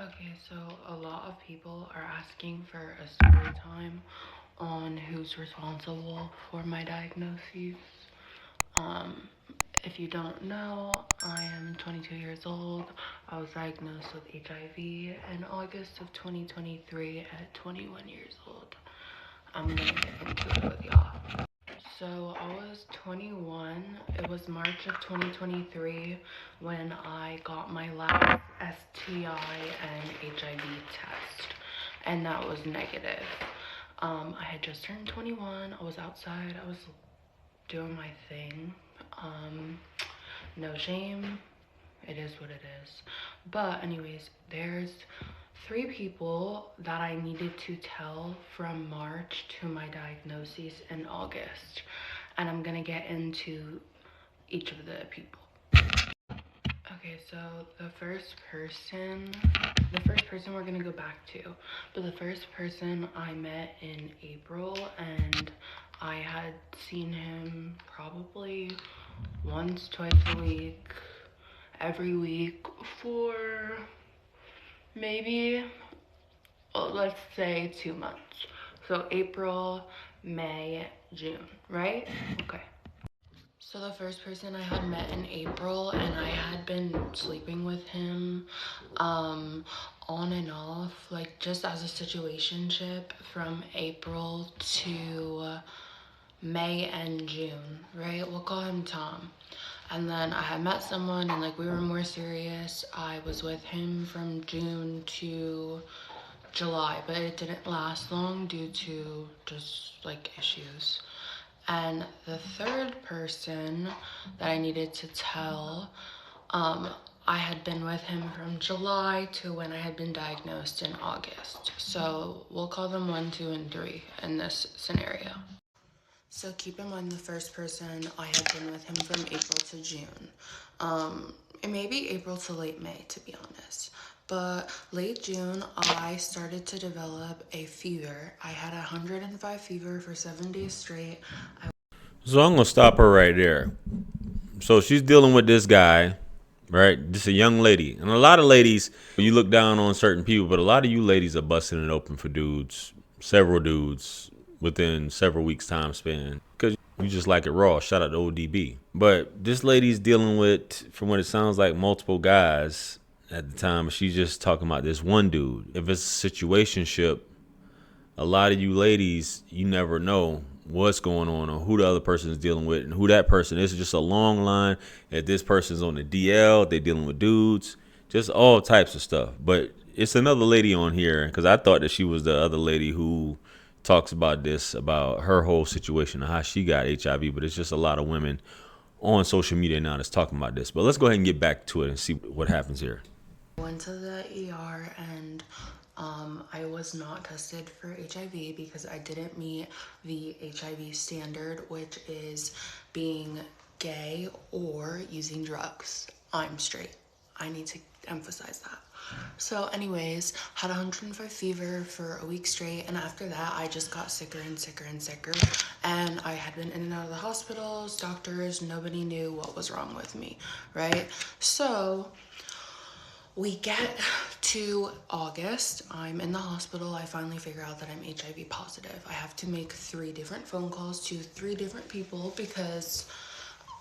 Okay, so a lot of people are asking for a story time on who's responsible for my diagnoses. Um, if you don't know, I am 22 years old. I was diagnosed with HIV in August of 2023 at 21 years old. I'm gonna get into it with y'all. So I was 21. It was March of 2023 when I got my last STI and HIV test, and that was negative. I had just turned 21. I was outside. I was doing my thing. No shame. It is what it is. But anyways, there's 3 people that I needed to tell from March to my diagnosis in August. And I'm gonna get into each of the people. Okay, so the first person we're gonna go back to. But the first person I met in April, and I had seen him probably once, twice a week, every week for maybe, let's say 2 months. So April, May, June, right? Okay. So the first person I had met in April, and I had been sleeping with him on and off, like just as a situationship from April to May and June, right? We'll call him Tom. And then I had met someone and like we were more serious. I was with him from June to July, but it didn't last long due to just like issues. And the third person that I needed to tell, I had been with him from July to when I had been diagnosed in August. So we'll call them 1, 2, and 3 in this scenario. So keep in mind the first person, I had been with him from April to June. It may be April to late May, to be honest. But late June, I started to develop a fever. I had 105 fever for 7 days straight. So I'm gonna stop her right there. So she's dealing with this guy, right? Just a young lady, and a lot of ladies, you look down on certain people, but a lot of you ladies are busting it open for dudes, several dudes within several weeks time span, because you just like it raw. Shout out to ODB. But this lady's dealing with, from what it sounds like, multiple guys at the time. She's just talking about this one dude. If it's a situationship, a lot of you ladies, you never know what's going on or who the other person is dealing with and who that person is. It's just a long line. If this person's on the DL, they're dealing with dudes, just all types of stuff. But it's another lady on here because I thought that she was the other lady who talks about this, about her whole situation and how she got HIV. But it's just a lot of women on social media now that's talking about this. But let's go ahead and get back to it and see what happens here. Went to the ER, and I was not tested for HIV because I didn't meet the HIV standard, which is being gay or using drugs. I'm straight. I need to emphasize that. So anyways, had 105 fever for a week straight, and after that I just got sicker and sicker and sicker, and I had been in and out of the hospitals, doctors, nobody knew what was wrong with me, right? So we get to August. I'm in the hospital. I finally figure out that I'm HIV positive. I have to make 3 different phone calls to 3 different people because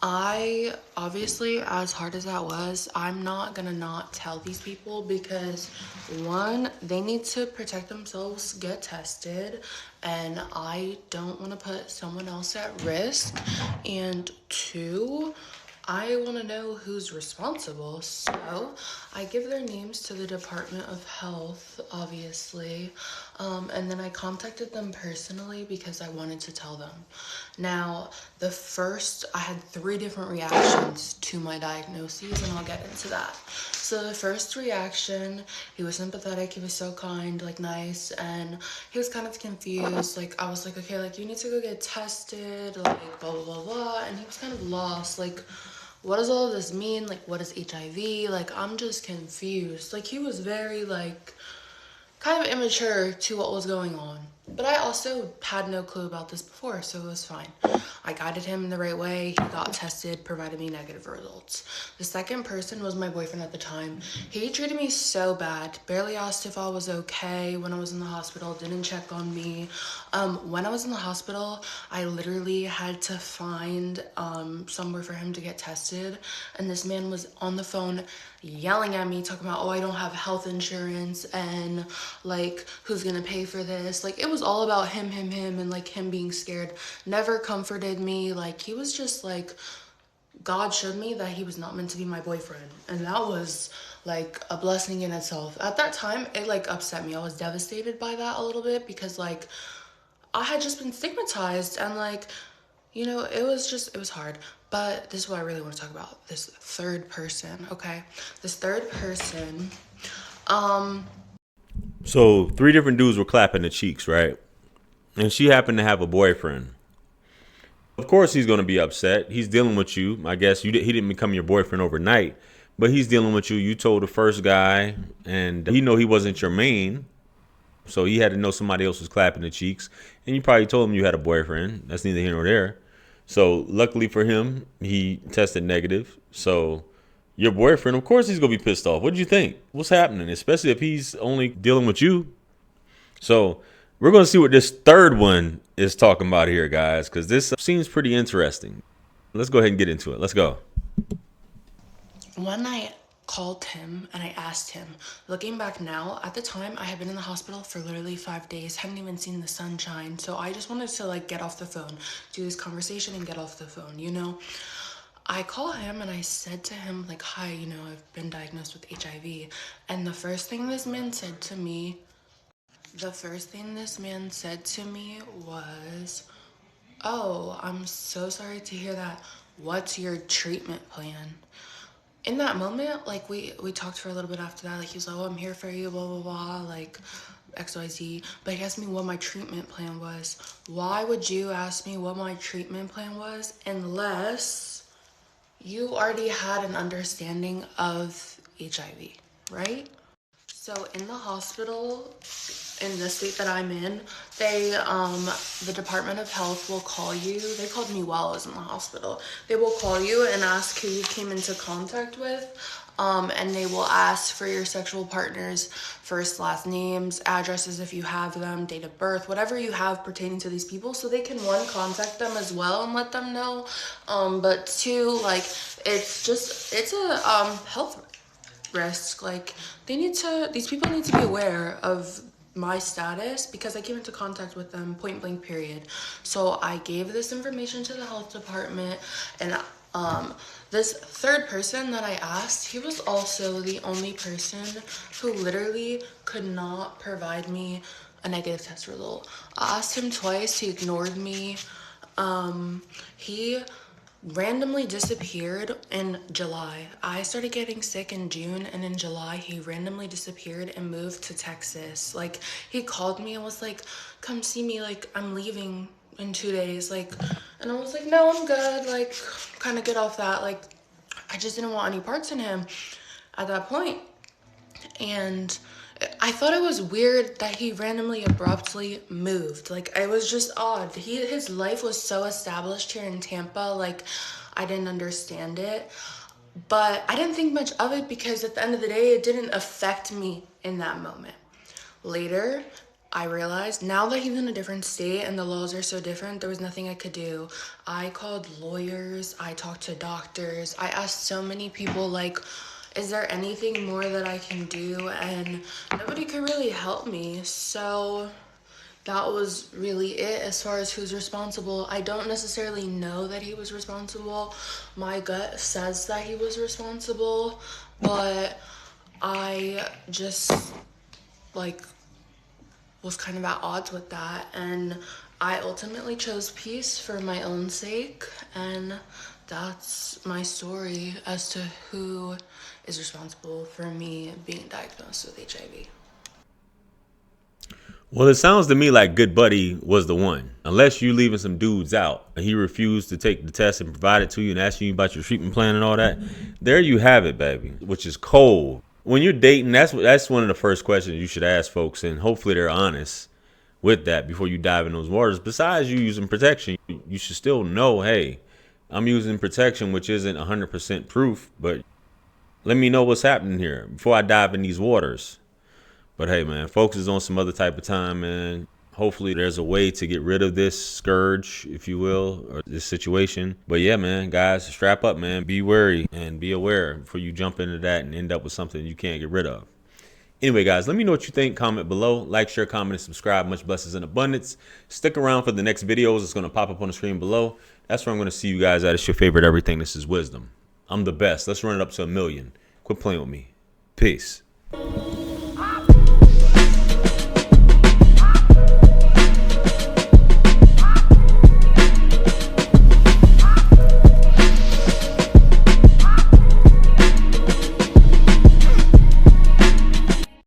I, obviously, as hard as that was, I'm not gonna not tell these people because 1, they need to protect themselves, get tested, and I don't want to put someone else at risk. And 2, I want to know who's responsible, so I give their names to the Department of Health, obviously, and then I contacted them personally because I wanted to tell them. Now, I had 3 different reactions to my diagnoses, and I'll get into that. So the first reaction, he was sympathetic, he was so kind, like nice, and he was kind of confused. Like, I was like, okay, like, you need to go get tested, like, blah, blah, blah, blah, and he was kind of lost, like, what does all of this mean? Like, what is HIV? Like, I'm just confused. Like, he was very, like, kind of immature to what was going on. But I also had no clue about this before, so it was fine. I guided him in the right way. He got tested, provided me negative results. The second person was my boyfriend at the time. He treated me so bad, barely asked if I was okay when I was in the hospital, didn't check on me. When I was in the hospital, I literally had to find somewhere for him to get tested, and this man was on the phone yelling at me, talking about, oh, I don't have health insurance, and like, who's gonna pay for this? Like, it was all about him, and like him being scared. Never comforted me. Like, he was just like, God showed me that he was not meant to be my boyfriend, and that was like a blessing in itself. At that time, it like upset me. I was devastated by that a little bit because like I had just been stigmatized, and like, it was hard. But this is what I really want to talk about. This third person, okay? This third person, um, So 3 different dudes were clapping the cheeks, right? And she happened to have a boyfriend. Of course, he's going to be upset. He's dealing with you. I guess he didn't become your boyfriend overnight, but he's dealing with you. You told the first guy, and he know he wasn't your main, so he had to know somebody else was clapping the cheeks. And you probably told him you had a boyfriend. That's neither here nor there. So luckily for him, he tested negative. So your boyfriend, of course, he's gonna be pissed off. What do you think? What's happening? Especially if he's only dealing with you. So we're gonna see what this third one is talking about here, guys, because this seems pretty interesting. Let's go ahead and get into it. Let's go. one night called him and I asked him, looking back now, at the time I had been in the hospital for literally 5 days, hadn't even seen the sunshine. So I just wanted to like get off the phone, do this conversation and get off the phone. I call him and I said to him like, hi, I've been diagnosed with HIV. And the first thing this man said to me was, oh, I'm so sorry to hear that. What's your treatment plan? In that moment, like we talked for a little bit after that. Like, he was like, oh, I'm here for you, blah blah blah, like XYZ. But he asked me what my treatment plan was. Why would you ask me what my treatment plan was unless you already had an understanding of HIV, right? So in the hospital, in the state that I'm in, the Department of Health will call you. They called me while I was in the hospital. They will call you and ask who you came into contact with. And they will ask for your sexual partner's first, last names, addresses if you have them, date of birth, whatever you have pertaining to these people, so they can, one, contact them as well and let them know. But two, like, it's a health risk. Like, these people need to be aware of my status because I came into contact with them point blank period. So I gave this information to the health department, and this third person that I asked, he was also the only person who literally could not provide me a negative test result. I asked him twice, he ignored me. He randomly disappeared in July. I started getting sick in June, and in July he randomly disappeared and moved to Texas. Like, he called me and was like, come see me, like, I'm leaving in 2 days, like, and I was like, no, I'm good, like, kind of get off that. Like, I just didn't want any parts in him at that point. And I thought it was weird that he randomly abruptly moved. Like, it was just odd. His life was so established here in Tampa, like, I didn't understand it. But I didn't think much of it because at the end of the day, it didn't affect me in that moment. Later, I realized now that he's in a different state and the laws are so different, there was nothing I could do. I called lawyers, I talked to doctors, I asked so many people, like, is there anything more that I can do? And nobody could really help me. So that was really it as far as who's responsible. I don't necessarily know that he was responsible. My gut says that he was responsible, but I just, like, was kind of at odds with that, and I ultimately chose peace for my own sake, and that's my story as to who is responsible for me being diagnosed with HIV. Well, it sounds to me like Good Buddy was the one. Unless you leaving some dudes out and he refused to take the test and provide it to you and asking you about your treatment plan and all that. There you have it, baby, which is cold. When you're dating, that's one of the first questions you should ask folks, and hopefully they're honest. with that before you dive in those waters. Besides you using protection, you should still know, hey, I'm using protection, which isn't 100% proof, but let me know what's happening here before I dive in these waters. But hey, man, focus on some other type of time, man. Hopefully there's a way to get rid of this scourge, if you will, or this situation. But yeah, man, guys, strap up, man. Be wary and be aware before you jump into that and end up with something you can't get rid of. Anyway, guys, let me know what you think. Comment below. Like, share, comment, and subscribe. Much blessings in abundance. Stick around for the next videos. It's going to pop up on the screen below. That's where I'm going to see you guys at. It's your favorite everything. This is Wisdom. I'm the best. Let's run it up to 1 million. Quit playing with me. Peace.